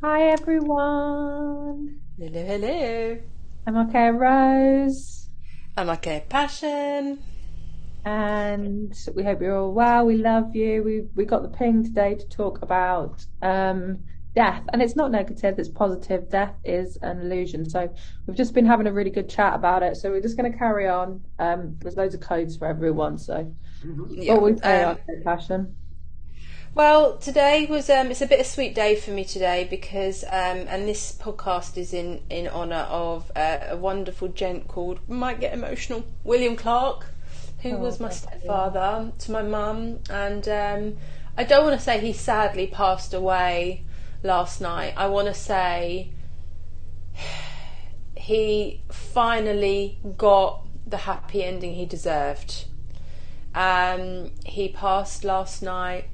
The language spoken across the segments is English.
Hi everyone. Hello, hello. I'm okay, Rose, I'm okay, passion. and we hope you're all well. We love you. We got the ping today to talk about death, and it's not negative, it's positive. Death is an illusion. So we've just been having a really good chat about it. So we're just going to carry on. There's loads of codes for everyone. So what Yeah. we say, okay, passion. Well, today was it's a bittersweet day for me today because and this podcast is in honour of a wonderful gent called, might get emotional, William Clark, who Oh, was my bless you. stepfather to my mum, and I don't want to say he sadly passed away last night. I want to say he finally got the happy ending he deserved. He passed last night.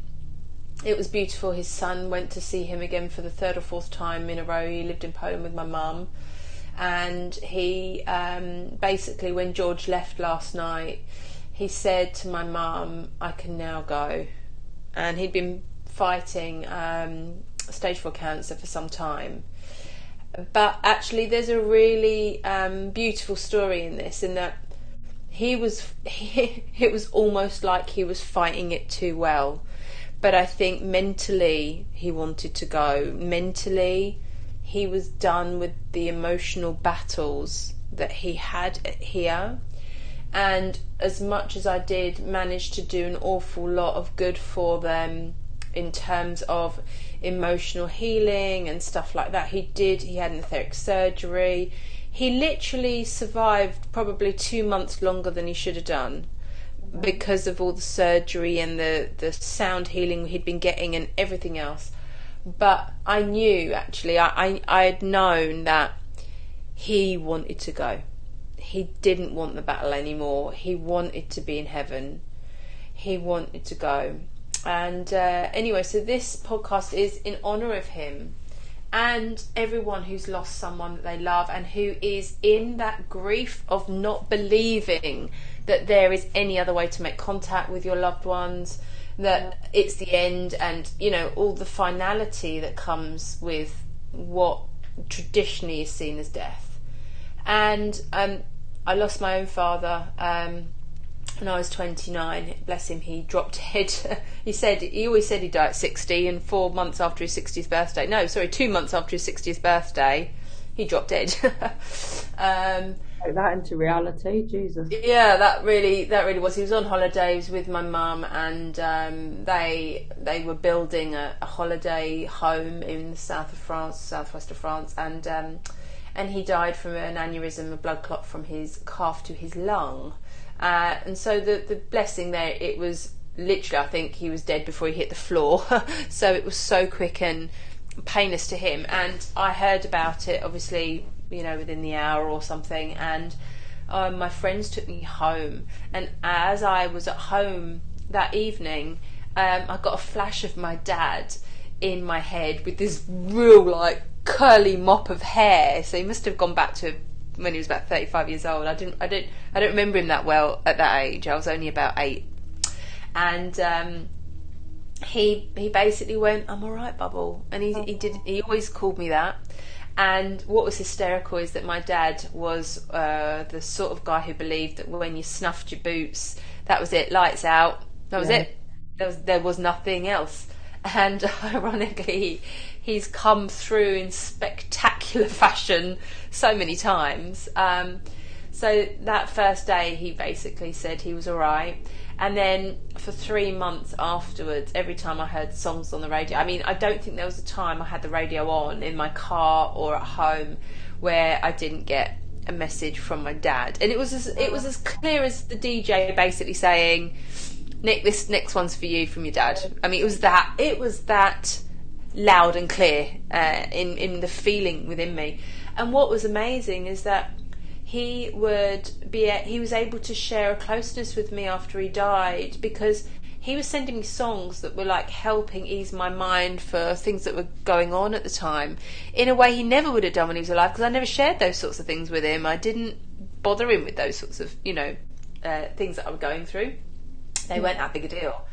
It was beautiful. His son went to see him again for the third or fourth time in a row. He lived in Poland with my mum, and he basically, when George left last night, he said to my mum, "I can now go." And he'd been fighting stage 4 cancer for some time. But actually, there's a really beautiful story in this, in that it was almost like he was fighting it too well. But I think mentally he wanted to go. Mentally, he was done with the emotional battles that he had here. And as much as I did manage to do an awful lot of good for them in terms of emotional healing and stuff like that, he had an etheric surgery. He literally survived probably 2 months longer than he should have done because of all the surgery and the sound healing he'd been getting and everything else. But I knew, actually, I had known that he wanted to go. He didn't want the battle anymore. He wanted to be in heaven. He wanted to go. And anyway, so this podcast is in honour of him and everyone who's lost someone that they love and who is in that grief of not believing that there is any other way to make contact with your loved ones, that it's the end, and all the finality that comes with what traditionally is seen as death. And I lost my own father when I was 29. Bless him, he dropped dead. He always said he'd die at 60, and 4 months after his 60th birthday, no, sorry, 2 months after his 60th birthday, he dropped dead. Take that into reality, Jesus. Yeah, that really was. He was on holidays with my mum, and they were building a holiday home in the south of France, southwest of France, and he died from an aneurysm, a blood clot from his calf to his lung. And so the blessing there, it was literally, I think he was dead before he hit the floor. So it was so quick and painless to him. And I heard about it, obviously, within the hour or something. And my friends took me home. And as I was at home that evening, I got a flash of my dad in my head with this real, like, curly mop of hair. So he must have gone back to when he was about 35 years old. I don't remember him that well at that age. I was only about 8. And he basically went, "I'm all right, Bubble," and he always called me that. And what was hysterical is that my dad was the sort of guy who believed that when you snuffed your boots, that was it, lights out, that was Yeah. it. There was nothing else. And ironically, he's come through in spectacular fashion so many times. So that first day, he basically said he was all right. And then for 3 months afterwards, every time I heard songs on the radio, I mean, I don't think there was a time I had the radio on in my car or at home where I didn't get a message from my dad. And it was as clear as the DJ basically saying, "Nick, this next one's for you from your dad." I mean, it was that loud and clear in the feeling within me. And what was amazing is that he was able to share a closeness with me after he died, because he was sending me songs that were like helping ease my mind for things that were going on at the time in a way he never would have done when he was alive, because I never shared those sorts of things with him. I didn't bother him with those sorts of things that I was going through. They weren't that big a deal.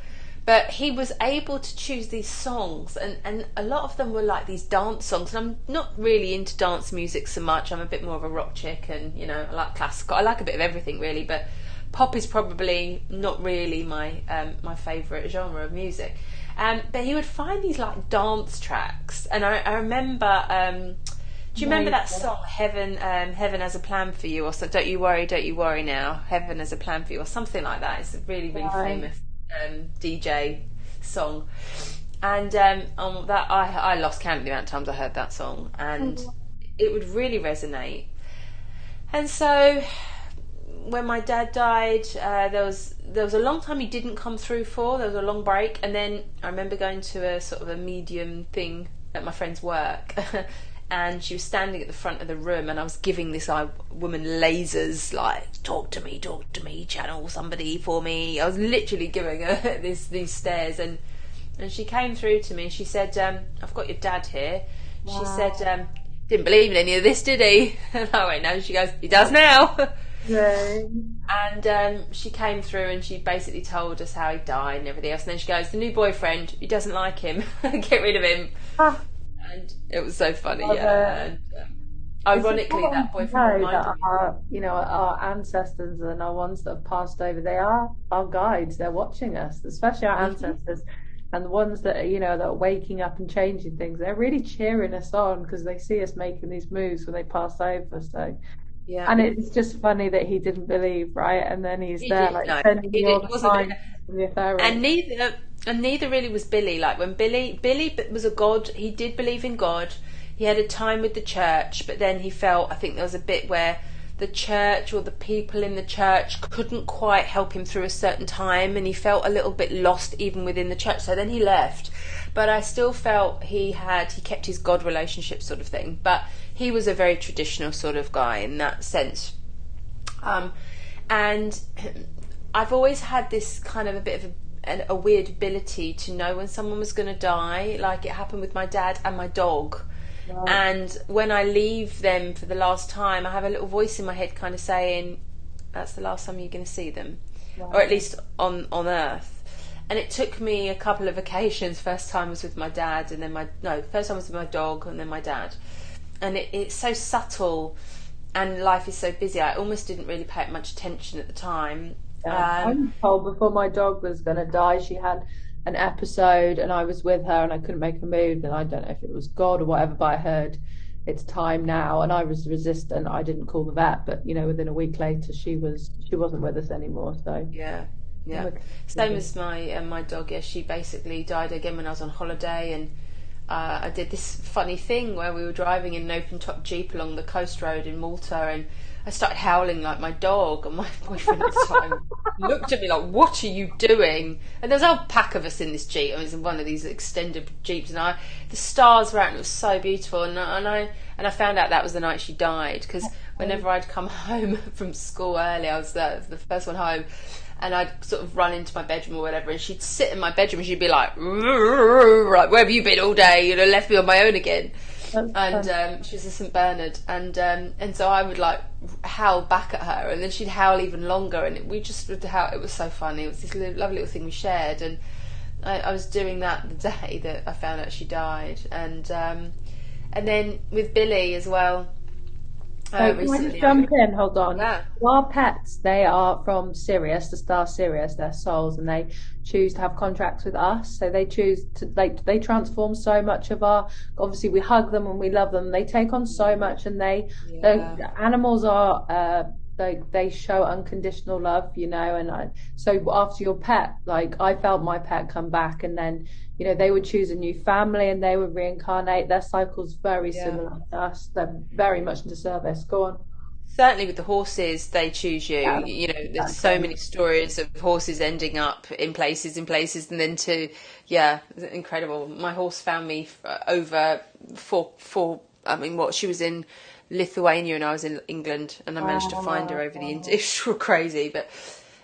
But he was able to choose these songs, and a lot of them were like these dance songs. And I'm not really into dance music so much. I'm a bit more of a rock chick, and I like classical. I like a bit of everything really, but pop is probably not really my favourite genre of music. But he would find these like dance tracks, and I remember. Do you remember that song, Heaven Has a Plan for You, or so, don't you worry now, Heaven Has a Plan for You, or something like that? It's a really, really famous DJ song. And that I lost count of the amount of times I heard that song, and it would really resonate. And so when my dad died, there was a long time he didn't come through for. There was a long break, and then I remember going to a sort of a medium thing at my friend's work. And she was standing at the front of the room, and I was giving this woman lasers, like, talk to me, channel somebody for me. I was literally giving her these stares, and she came through to me, and she said, I've got your dad here. Wow. She said, didn't believe in any of this, did he? And I went, no. She goes, he does now. Right. And she came through, and she basically told us how he died and everything else. And then she goes, the new boyfriend, he doesn't like him. Get rid of him. And it was so funny, yeah. And ironically, that boyfriend reminded me. Our ancestors and our ones that have passed over, they are our guides. They're watching us, especially our ancestors, and the ones that that are waking up and changing things. They're really cheering us on because they see us making these moves when they pass over. So. Yeah. And it's just funny that he didn't believe, right? And then he's there, sending you all the signs from the Etheric. And neither really was Billy. Like when Billy was a god, he did believe in God. He had a time with the church, but then he felt, I think there was a bit where the church or the people in the church couldn't quite help him through a certain time, and he felt a little bit lost even within the church. So then he left. But I still felt he kept his God relationship sort of thing. But he was a very traditional sort of guy in that sense. And I've always had this kind of a bit of a weird ability to know when someone was going to die. Like it happened with my dad and my dog. Right. And when I leave them for the last time, I have a little voice in my head kind of saying, that's the last time you're going to see them. Right. Or at least on earth. And it took me a couple of occasions. First time was with my dad, and then first time was with my dog, and then my dad. And it's so subtle, and life is so busy. I almost didn't really pay it much attention at the time. I was told before my dog was going to die, she had an episode, and I was with her, and I couldn't make a move. And I don't know if it was God or whatever, but I heard it's time now, and I was resistant. I didn't call the vet, but within a week later, she wasn't with us anymore. So yeah. Same as my dog. Yeah, she basically died again when I was on holiday, and I did this funny thing where we were driving in an open top Jeep along the coast road in Malta, and I started howling like my dog, and my boyfriend at the time looked at me like, what are you doing? And there was a whole pack of us in this Jeep. I was in one of these extended Jeeps, and the stars were out, and it was so beautiful, and I found out that was the night she died, because whenever I'd come home from school early, I was the first one home, and I'd sort of run into my bedroom or whatever, and she'd sit in my bedroom, and she'd be like, where have you been all day? Left me on my own again. And she was a St. Bernard, and so I would like howl back at her, and then she'd howl even longer, and we just would howl. It was so funny. It was this lovely little thing we shared, and I was doing that the day that I found out she died, and then with Billy as well. Can I just jump in? Hold on. Yeah. Our pets, they are from Sirius, the star Sirius, they're souls, and they choose to have contracts with us. So they choose to, they transform so much of obviously we hug them and we love them. They take on so much, and the animals are, they show unconditional love, and so after your pet, like I felt my pet come back, and then they would choose a new family and they would reincarnate. Their cycle's very similar to us. They're very much into service. Go on. Certainly with the horses, they choose you. There's so many stories of horses ending up in places, and then it's incredible. My horse found me over she was in Lithuania and I was in England, and I managed to find her over the internet. It's crazy, but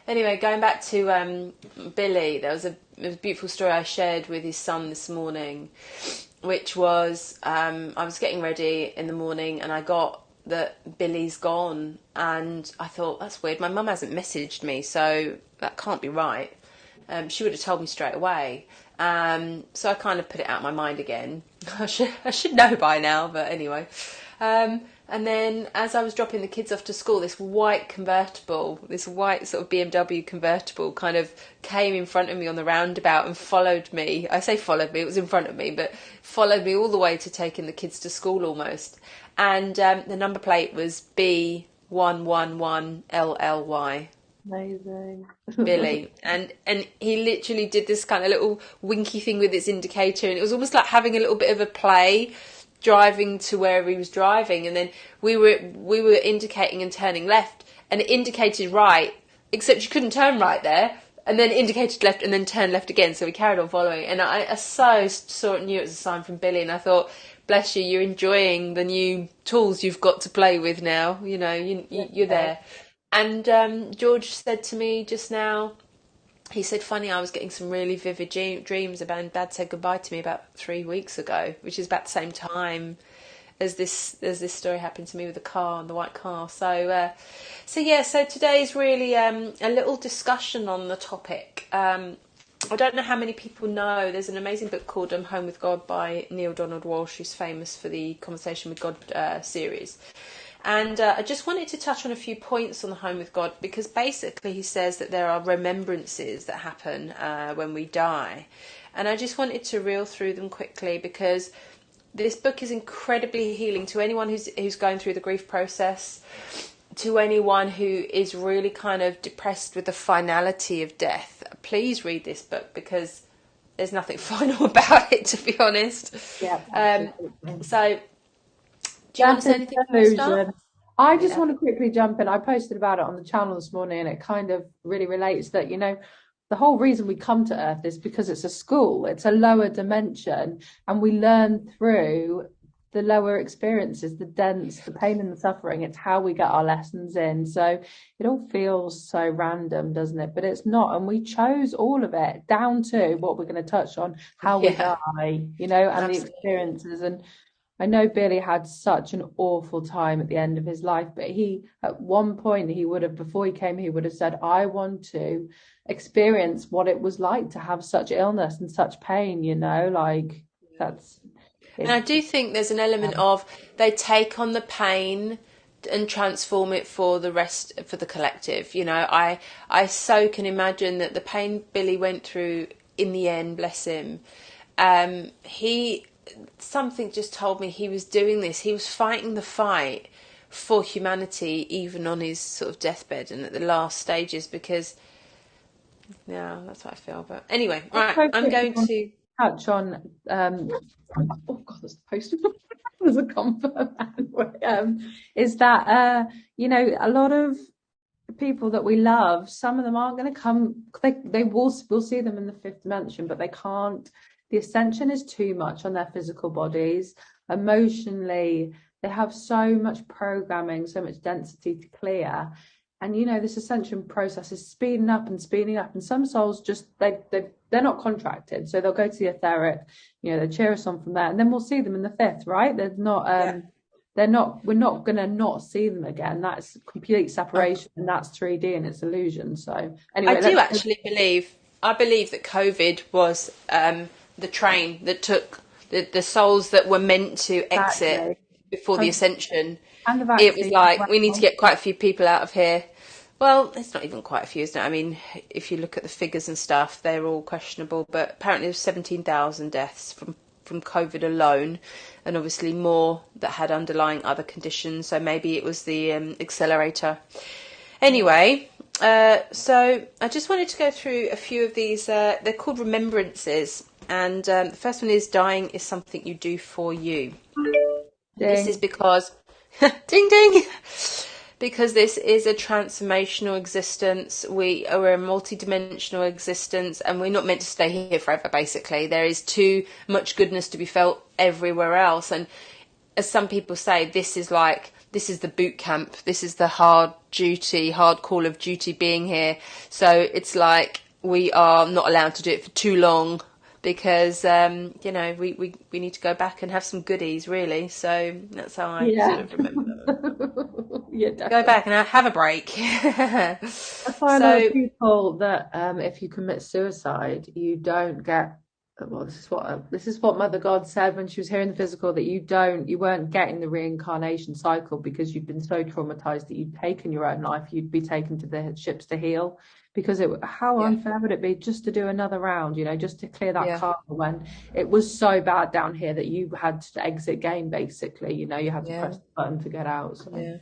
anyway, going back to Billy, there was a beautiful story I shared with his son this morning, which was I was getting ready in the morning, and I got that Billy's gone, and I thought, that's weird. My mum hasn't messaged me, so that can't be right. she would have told me straight away. So I kind of put it out of my mind again. I should know by now, but anyway. And then as I was dropping the kids off to school, this white sort of BMW convertible kind of came in front of me on the roundabout and followed me. I say followed me, it was in front of me, but followed me all the way to taking the kids to school almost. And the number plate was B111LLY. Amazing. Billy. And he literally did this kind of little winky thing with its indicator, and it was almost like having a little bit of a play driving to wherever he was driving. And then we were indicating and turning left, and it indicated right, except you couldn't turn right there, and then indicated left and then turned left again. So we carried on following, and I knew it was a sign from Billy. And I thought, bless you, you're enjoying the new tools you've got to play with now. You know, you're there. And George said to me just now, he said, funny, I was getting some really vivid dreams about Dad said goodbye to me about 3 weeks ago, which is about the same time as this story happened to me with the white car. So today's really a little discussion on the topic. I don't know how many people know, there's an amazing book called Home with God by Neil Donald Walsh, who's famous for the Conversation with God series. And I just wanted to touch on a few points on the Home with God, because basically he says that there are remembrances that happen when we die. And I just wanted to reel through them quickly, because this book is incredibly healing to anyone who's going through the grief process, to anyone who is really kind of depressed with the finality of death. Please read this book, because there's nothing final about it, to be honest. Yeah. Do you want to say anything? I just want to quickly jump in. I posted about it on the channel this morning, and it kind of really relates that, the whole reason we come to Earth is because it's a school. It's a lower dimension, and we learn through the lower experiences, the pain and the suffering. It's how we get our lessons in. So it all feels so random, doesn't it? But it's not. And we chose all of it, down to what we're going to touch on, how we die, and Absolutely. The experiences. And I know Billy had such an awful time at the end of his life, but at one point, before he came, he would have said, I want to experience what it was like to have such illness and such pain, that's. And I do think there's an element of they take on the pain and transform it for the collective. I so can imagine that the pain Billy went through in the end, bless him, something just told me he was doing this. He was fighting the fight for humanity, even on his sort of deathbed and at the last stages, because, that's what I feel. But anyway, right, I'm going to touch on, oh God, there's the post. There's a confirm. Is that, a lot of people that we love, some of them aren't going to come, we'll see them in the fifth dimension, but they can't. The ascension is too much on their physical bodies. Emotionally, they have so much programming, so much density to clear. And, this ascension process is speeding up. And some souls just, they're not contracted. So they'll go to the etheric, they cheer us on from there. And then we'll see them in the fifth, right? They're not, we're not going to not see them again. That's complete separation, and that's 3D and it's illusion. So anyway. I believe that COVID was, the train that took the souls that were meant to exit before the ascension. And the vaccine, it was like, we need to get quite a few people out of here. Well, it's not even quite a few, isn't it? I mean, if you look at the figures and stuff, they're all questionable. But apparently there's 17,000 deaths from COVID alone, and obviously more that had underlying other conditions. So maybe it was the accelerator. Anyway, so I just wanted to go through a few of these. They're called remembrances. And the first one is dying is something you do for you. This is because, ding ding, because this is a transformational existence. We are a multi-dimensional existence, and we're not meant to stay here forever, basically. There is too much goodness to be felt everywhere else. And as some people say, this is the boot camp. This is the hard call of duty being here. So it's like we are not allowed to do it for too long, because we need to go back and have some goodies, really. So that's how I sort of remember. Yeah, Go definitely. back and have a break. That's why a lot of So, people that if you commit suicide, you don't get. Well, this is what Mother God said when she was here in the physical, that you weren't getting the reincarnation cycle because you've been so traumatized that you'd taken your own life. You'd be taken to the ships to heal, because how yeah, unfair would it be just to do another round, just to clear that yeah, karma when it was so bad down here that you had to exit game basically. You had to yeah, press the button to get out. So. yeah.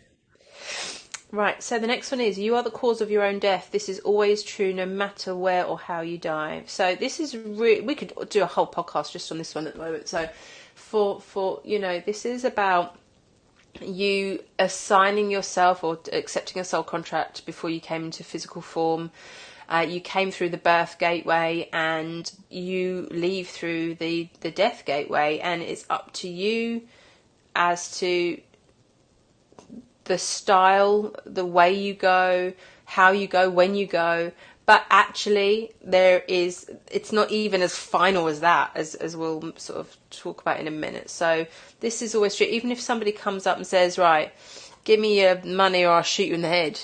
Right, so the next one is you are the cause of your own death. This is always true no matter where or how you die. So this is we could do a whole podcast just on this one at the moment. So for this is about you assigning yourself or accepting a soul contract before you came into physical form. You came through the birth gateway and you leave through the death gateway, and it's up to you as to the style, the way you go, how you go, when you go. But actually, it's not even as final as that, as we'll sort of talk about in a minute. So this is always true. Even if somebody comes up and says, right, give me your money or I'll shoot you in the head,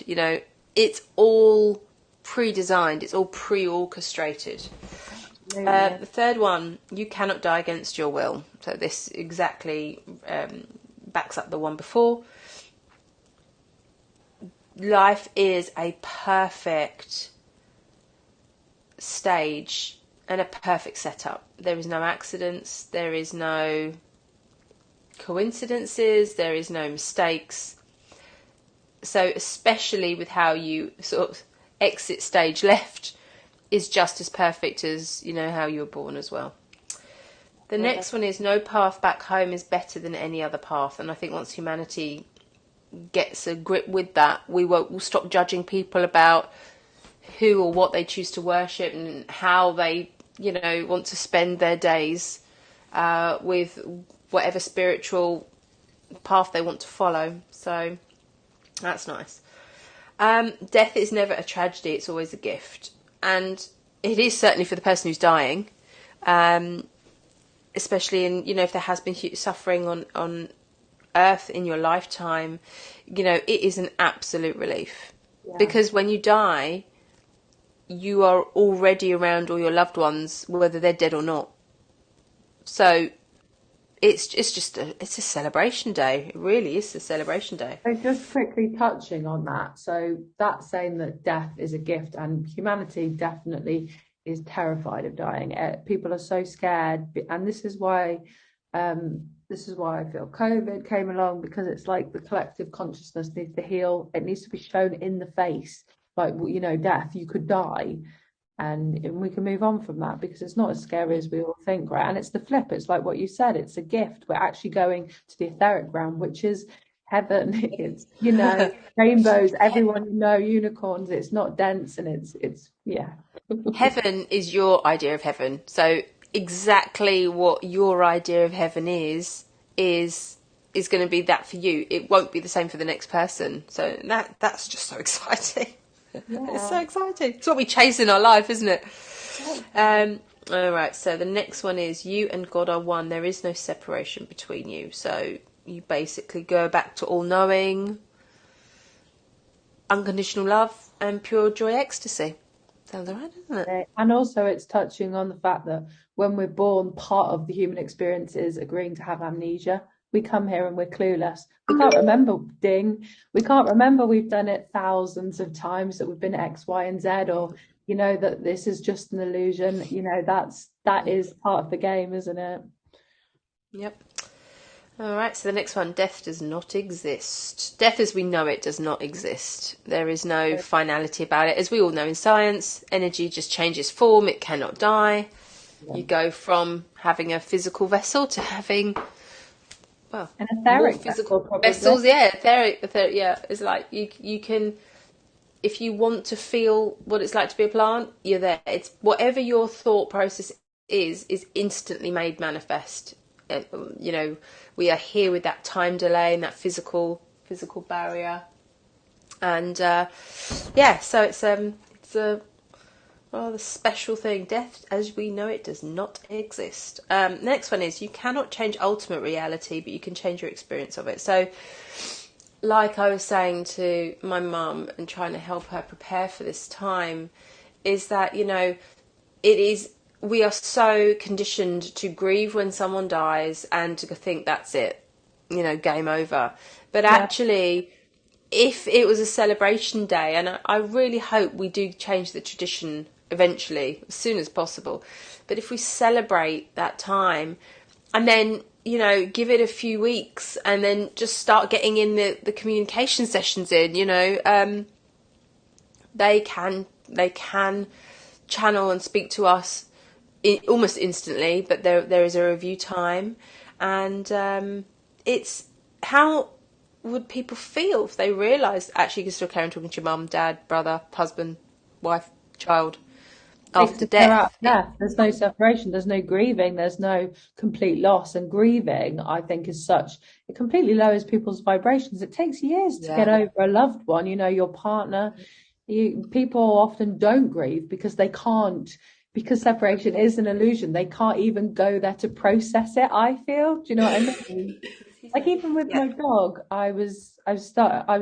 it's all pre-designed. It's all pre-orchestrated. Absolutely. The third one, you cannot die against your will. So this exactly backs up the one before. Life is a perfect stage and a perfect setup. There is no accidents, there is no coincidences, there is no mistakes. So especially with how you sort of exit stage left is just as perfect as how you were born as well. The next one is no path back home is better than any other path. And I think once humanity gets a grip with that, we'll stop judging people about who or what they choose to worship and how they want to spend their days with whatever spiritual path they want to follow. So that's nice. Death is never a tragedy, it's always a gift, and it is certainly for the person who's dying, especially in if there has been suffering on earth in your lifetime. It is an absolute relief. Yeah. Because when you die, you are already around all your loved ones, whether they're dead or not. So it's a celebration day. It really is a celebration day. So just quickly touching on that. So that's saying that death is a gift, and humanity definitely is terrified of dying. People are so scared, and this is why I feel COVID came along, because it's like the collective consciousness needs to heal. It needs to be shown in the face, like death. You could die, and we can move on from that, because it's not as scary as we all think, right? And it's the flip. It's like what you said. It's a gift. We're actually going to the etheric realm, which is heaven. It's rainbows. Everyone unicorns. It's not dense, and it's yeah. Heaven is your idea of heaven. So exactly what your idea of heaven is going to be that for you. It won't be the same for the next person. So that's just so exciting. Yeah. It's so exciting. It's what we chase in our life, isn't it? All right. So the next one is you and God are one. There is no separation between you. So you basically go back to all-knowing, unconditional love, and pure joy ecstasy. Sounds alright, doesn't it? And also it's touching on the fact that when we're born, part of the human experience is agreeing to have amnesia. We come here and we're clueless. We can't remember, we can't remember we've done it thousands of times, that we've been X, Y, and Z, or that this is just an illusion. That is part of the game, isn't it? Yep. All right, so the next one, death does not exist. Death as we know it does not exist. There is no finality about it. As we all know in science, energy just changes form. It cannot die. Yeah. You go from having a physical vessel to having, well, an etheric physical vessels. Yeah, etheric. Yeah, it's like you can, if you want to feel what it's like to be a plant, you're there. It's whatever your thought process is instantly made manifest. We are here with that time delay and that physical barrier, and so it's a rather special thing. Death, as we know it, does not exist. Next one is you cannot change ultimate reality, but you can change your experience of it. So like I was saying to my mum and trying to help her prepare for this time, is that, it is, we are so conditioned to grieve when someone dies and to think that's it, game over. But Yeah. actually, if it was a celebration day, and I really hope we do change the tradition eventually, as soon as possible, but if we celebrate that time and then, give it a few weeks and then just start getting in the communication sessions in, they can channel and speak to us almost instantly, but there is a review time, and it's how would people feel if they realised actually you can still carry on talking to your mum, dad, brother, husband, wife, child They after can go out death? death. There's no separation, there's no grieving, there's no complete loss. And grieving, I think, is such, it completely lowers people's vibrations. It takes years to get Yeah, over a loved one, your partner. People often don't grieve because they can't, because separation is an illusion. They can't even go there to process it, I feel. Do you know what I mean? Like even with yeah, my dog, I was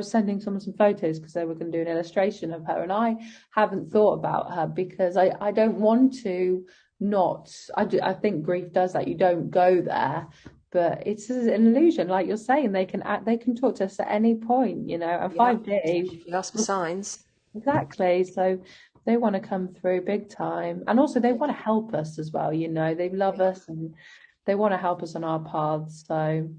sending someone some photos because they were going to do an illustration of her, and I haven't thought about her because I don't want to not. I think grief does that. You don't go there, but it's an illusion, like you're saying. They can talk to us at any point, and yeah. 5D. If you ask for signs. Exactly. So they want to come through big time. And also they want to help us as well, They love us and they want to help us on our paths. So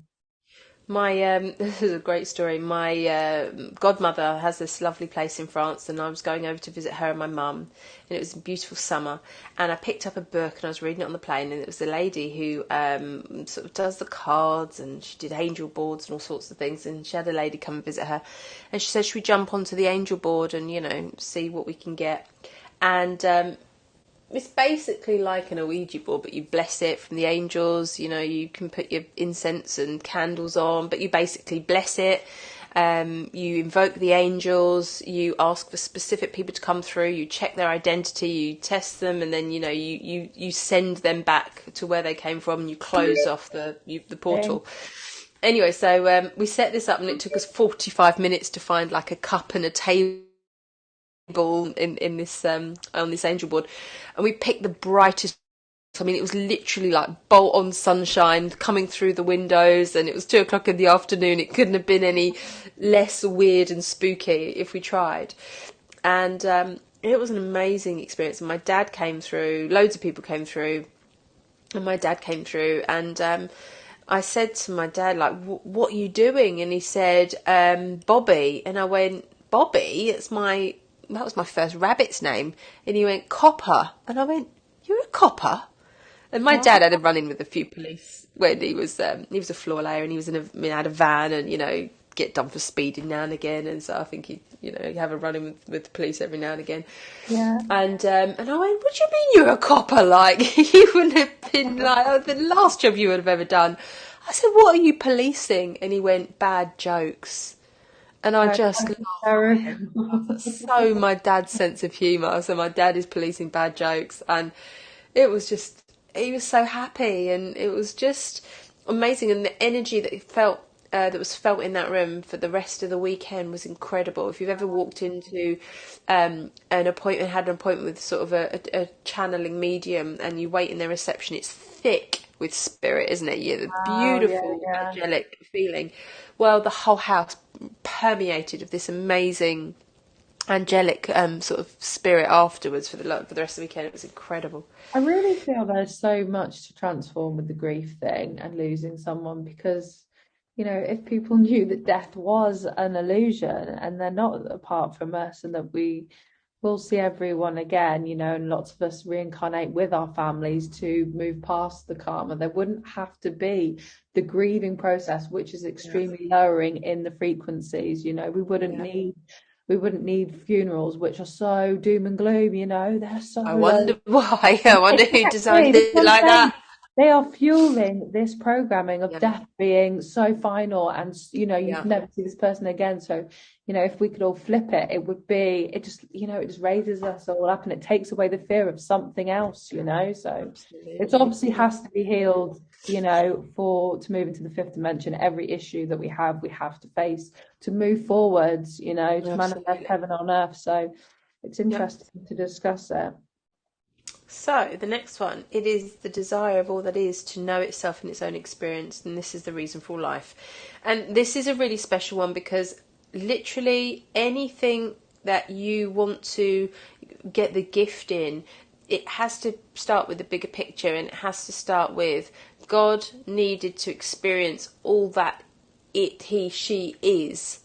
My this is a great story. My godmother has this lovely place in France, and I was going over to visit her and my mum, and it was a beautiful summer. And I picked up a book and I was reading it on the plane, and it was a lady who sort of does the cards, and she did angel boards and all sorts of things. And she had a lady come and visit her, and she said, "Should we jump onto the angel board and see what we can get?" And it's basically like an Ouija board, but you bless it from the angels. You can put your incense and candles on, but you basically bless it. You invoke the angels. You ask for specific people to come through. You check their identity. You test them, and then you send them back to where they came from, and you close off the portal. Anyway, so we set this up, and it took us 45 minutes to find like a cup and a table in this on this angel board, and we picked the brightest. I mean, it was literally like bolt on sunshine coming through the windows, and it was 2 o'clock in the afternoon. It couldn't have been any less weird and spooky if we tried. And it was an amazing experience. And my dad came through, loads of people came through, and my dad came through, and I said to my dad, like, what are you doing? And he said, Bobby. And I went, Bobby? That was my first rabbit's name. And he went, Copper. And I went, you're a copper? And my dad had a run in with a few police when he was a floor layer, and he was had a van, and get done for speeding now and again, and so I think he'd have a run in with the police every now and again. yeah. And I went, what do you mean you're a copper? Like, you wouldn't have been like, oh, the last job you would have ever done. I said, what are you policing? And he went, bad jokes. And I just laughed. That's so my dad's sense of humour. So my dad is policing bad jokes, and it was just, he was so happy, and it was just amazing. And the energy that was felt in that room for the rest of the weekend was incredible. If you've ever walked into an appointment, had an appointment with sort of a channeling medium, and you wait in their reception, it's thick with spirit, isn't it? Yeah, the Oh, yeah, beautiful yeah. angelic feeling. Well, the whole house permeated of this amazing angelic sort of spirit afterwards for the rest of the weekend. It was incredible. I really feel there's so much to transform with the grief thing and losing someone because, if people knew that death was an illusion and they're not apart from us and that we will see everyone again, and lots of us reincarnate with our families to move past the karma, there wouldn't have to be the grieving process, which is extremely lowering in the frequencies. Yeah. We wouldn't need funerals, which are so doom and gloom, they're so I low. wonder why. I wonder who designed Exactly, that's it what I'm like saying. that. they are fueling this programming of Yeah, death being so final, and you'd yeah, never see this person again. So if we could all flip it, it would be, it just it just raises us all up, and it takes away the fear of something else. So it's absolutely. obviously has to be healed, for to move into the fifth dimension. Every issue that we have to face to move forwards, to manifest Absolutely. heaven on earth. So it's Yep. interesting to discuss it. So the next one, it is the desire of all that is to know itself in its own experience, and this is the reason for life. And this is a really special one because literally anything that you want to get the gift in, it has to start with the bigger picture, and it has to start with God needed to experience all that he, she is,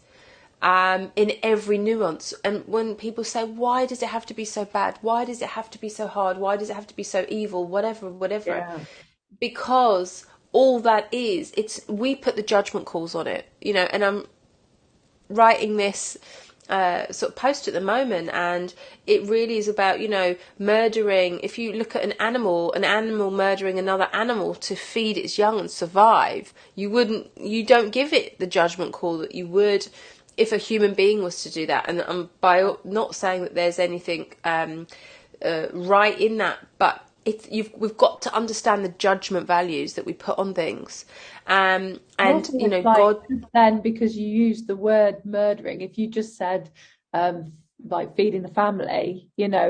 in every nuance. And when people say, why does it have to be so bad? Why does it have to be so hard? Why does it have to be so evil? Whatever. Yeah. Because all that is, it's, we put the judgment calls on it, and I'm writing this sort of post at the moment, and it really is about murdering. If you look at an animal murdering another animal to feed its young and survive, you don't give it the judgment call that you would if a human being was to do that. And I'm by not saying that there's anything right in that, but we've got to understand the judgment values that we put on things, and Also, it's like, God. then, because you used the word murdering, if you just said like feeding the family, Yeah,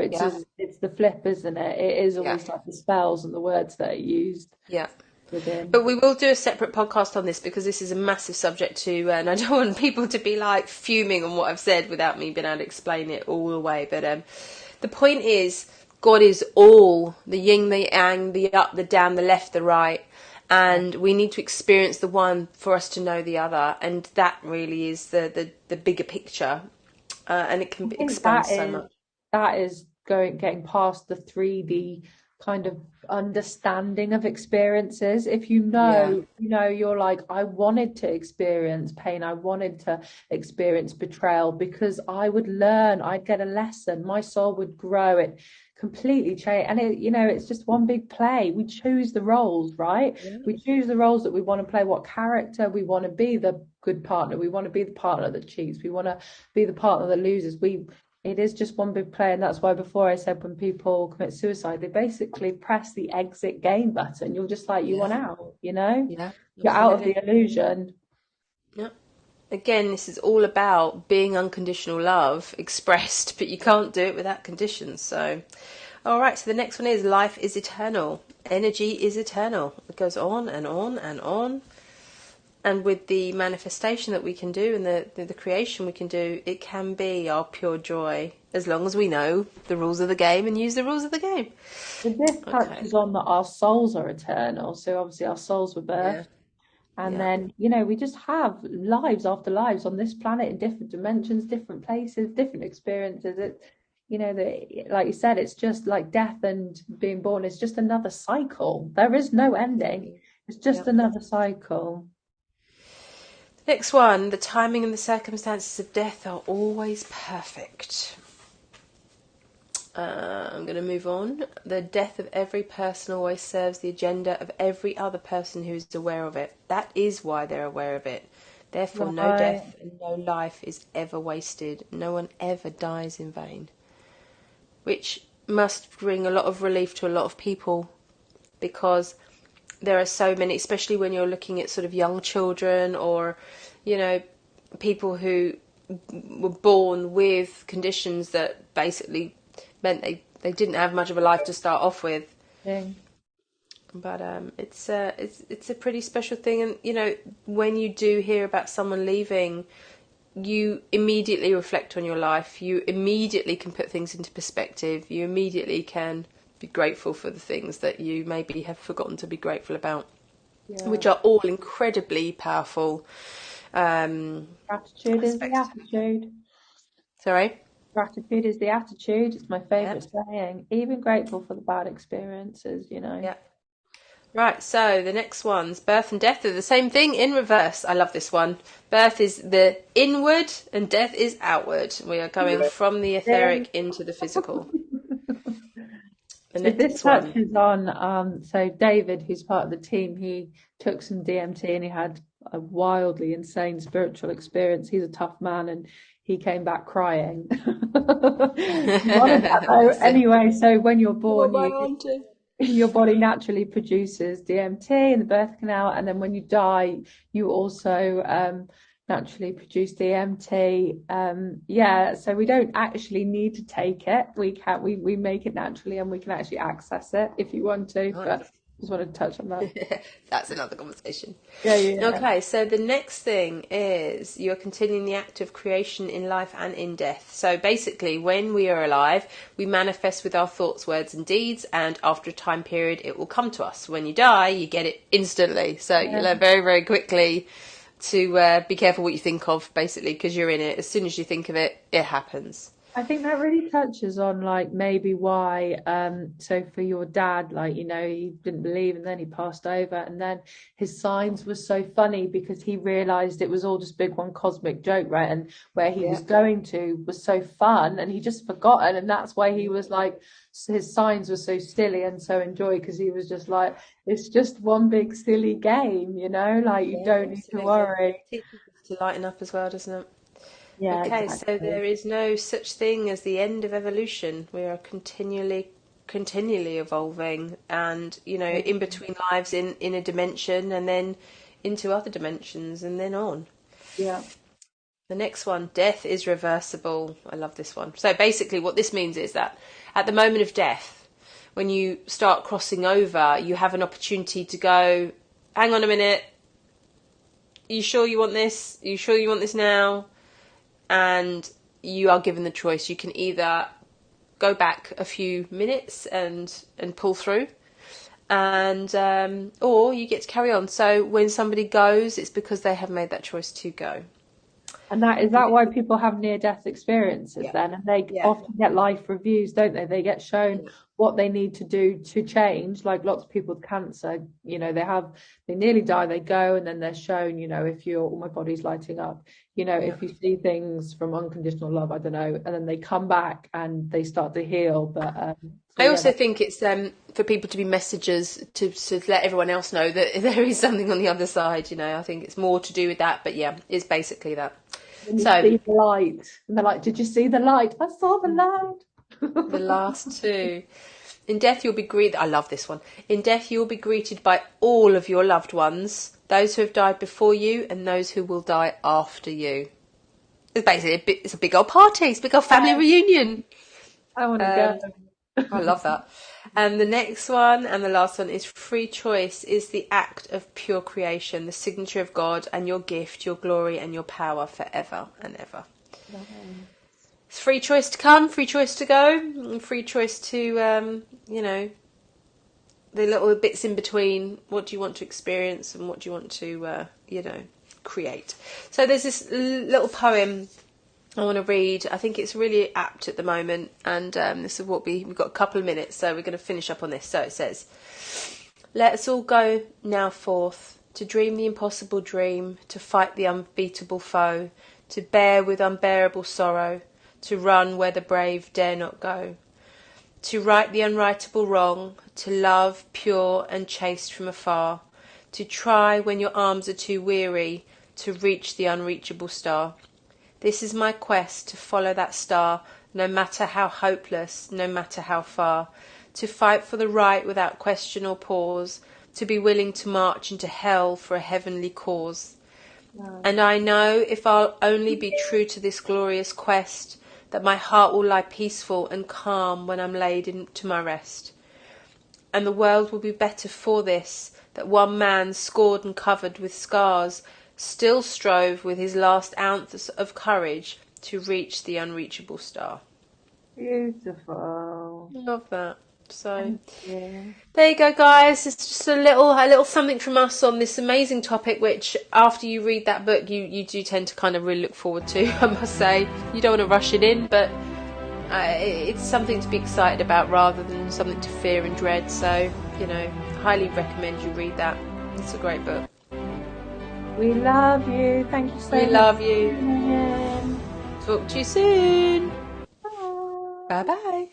it's the flip, isn't it? It is yeah, always like the spells and the words that are used yeah. within. But we will do a separate podcast on this because this is a massive subject to, and I don't want people to be like fuming on what I've said without me being able to explain it all the way. But the point is, God is all, the yin, the yang, the up, the down, the left, the right, and we need to experience the one for us to know the other, and that really is the bigger picture, and it I can think expand so much. that is getting past the 3D kind of understanding of experiences. If Yeah, you're like, I wanted to experience pain, I wanted to experience betrayal because I would learn, I'd get a lesson, my soul would grow, it completely change. And it's just one big play. We choose the roles, right? yeah, We choose the roles that we want to play, what character we want to be, the good partner, we want to be the partner that cheats, we want to be the partner that loses. It is just one big play, and that's why before I said when people commit suicide, they basically press the exit game button. You're just like, you want yeah, out, yeah, you're out of absolutely. the illusion. Yeah. Again, this is all about being unconditional love expressed, but you can't do it without conditions. So, all right. So the next one is life is eternal. Energy is eternal. It goes on and on and on. And with the manifestation that we can do and the creation we can do, it can be our pure joy as long as we know the rules of the game and use the rules of the game. But this Okay. touches on that our souls are eternal. So obviously our souls were Yeah. birthed. And Yeah. then, we just have lives after lives on this planet in different dimensions, different places, different experiences. Like you said, it's just like death and being born is just another cycle. There is no ending. It's Yeah. just another cycle. Next one, the timing and the circumstances of death are always perfect. I'm going to move on. The death of every person always serves the agenda of every other person who is aware of it. That is why they're aware of it. Therefore, no Right. death and no life is ever wasted. No one ever dies in vain. Which must bring a lot of relief to a lot of people because there are so many, especially when you're looking at sort of young children or, people who were born with conditions that basically meant they didn't have much of a life to start off with. Yeah. But it's a pretty special thing, and when you do hear about someone leaving, you immediately reflect on your life. You immediately can put things into perspective. You immediately can be grateful for the things that you maybe have forgotten to be grateful about, Yeah. which are all incredibly powerful Gratitude is the aspects. attitude. Sorry? Gratitude is the attitude. It's my Yeah. favorite saying. Even grateful for the bad experiences. Yeah. Right, so the next one's birth and death are the same thing in reverse. I love this one. Birth is the inward and death is outward. We are going from the etheric into the physical. The So this next one. touches on so David, who's part of the team, he took some DMT and he had a wildly insane spiritual experience. He's a tough man and he came back crying. None of that though. Bless him. Anyway, so when you're Oh, born, my you auntie. your body naturally produces DMT in the birth canal, and then when you die, you also naturally produce DMT. Yeah, so we don't actually need to take it. We make it naturally, and we can actually access it if you want to. But Nice. just wanted to touch on that. That's another conversation. Yeah, yeah. Okay, so the next thing is you're continuing the act of creation in life and in death. So basically, when we are alive, we manifest with our thoughts, words, and deeds, and after a time period, it will come to us. When you die, you get it instantly. So you learn very, very quickly to be careful what you think of, basically, because you're in it. As soon as you think of it, it happens. I think that really touches on like maybe why so for your dad, like, you know, he didn't believe and then he passed over, and then his signs were so funny because he realized it was all just big one cosmic joke, right? And where he was Yeah. going to was so fun and he just forgotten, and that's why he was like, his signs were so silly and so enjoyed, because he was just like, it's just one big silly game, you know, like you Yeah, don't need to absolutely. worry. Teaches us to lighten up as well, doesn't it? Yeah, Okay, so exactly. there is no such thing as the end of evolution. We are continually evolving, and in between lives in a dimension, and then into other dimensions, and then on. Yeah. The next one, death is reversible. I love this one. So basically, what this means is that at the moment of death, when you start crossing over, you have an opportunity to go, hang on a minute, are you sure you want this? Are you sure you want this now? And you are given the choice. You can either go back a few minutes and pull through, and or you get to carry on. So when somebody goes, it's because they have made that choice to go. And that is that why people have near-death experiences Yeah, then, and they yeah, often get life reviews, don't they? They get shown yeah, what they need to do to change. Like lots of people with cancer, you know, they nearly die, they go, and then they're shown, you know, if you're, oh, my body's lighting up, you know, yeah. if you see things from unconditional love, I don't know, and then they come back and they start to heal. But so I yeah, also think it's for people to be messengers to let everyone else know that there is something on the other side. I think it's more to do with that. But yeah, it's basically that. when you So see the light, and they're like, "Did you see the light? I saw the the light." last two. In death, you'll be greeted. I love this one. In death, you'll be greeted by all of your loved ones, those who have died before you, and those who will die after you. It's basically it's a big old party. It's a big old family reunion. I want to Um, go. I love that. And the next one and the last one is free choice is the act of pure creation, the signature of God and your gift, your glory and your power forever and ever. It's free choice to come, free choice to go, and free choice to, the little bits in between. What do you want to experience and what do you want to, create? So there's this little poem I want to read. I think it's really apt at the moment, and this is what we've got a couple of minutes, so we're going to finish up on this. So it says, let us all go now forth, to dream the impossible dream, to fight the unbeatable foe, to bear with unbearable sorrow, to run where the brave dare not go, to right the unrightable wrong, to love pure and chaste from afar, to try when your arms are too weary, to reach the unreachable star. This is my quest, to follow that star, no matter how hopeless, no matter how far, to fight for the right without question or pause, to be willing to march into hell for a heavenly cause. Wow. And I know if I'll only be true to this glorious quest, that my heart will lie peaceful and calm when I'm laid into my rest. And the world will be better for this, that one man, scored and covered with scars, still strove with his last ounce of courage to reach the unreachable star. Beautiful. Love that. So Thank you. there you go, guys. It's just a little something from us on this amazing topic, which after you read that book, you do tend to kind of really look forward to. I must say, you don't want to rush it in, but it's something to be excited about rather than something to fear and dread. So highly recommend you read that. It's a great book. We love you. Thank you so We much. love you. For tuning in. Talk to you soon. Bye. Bye bye.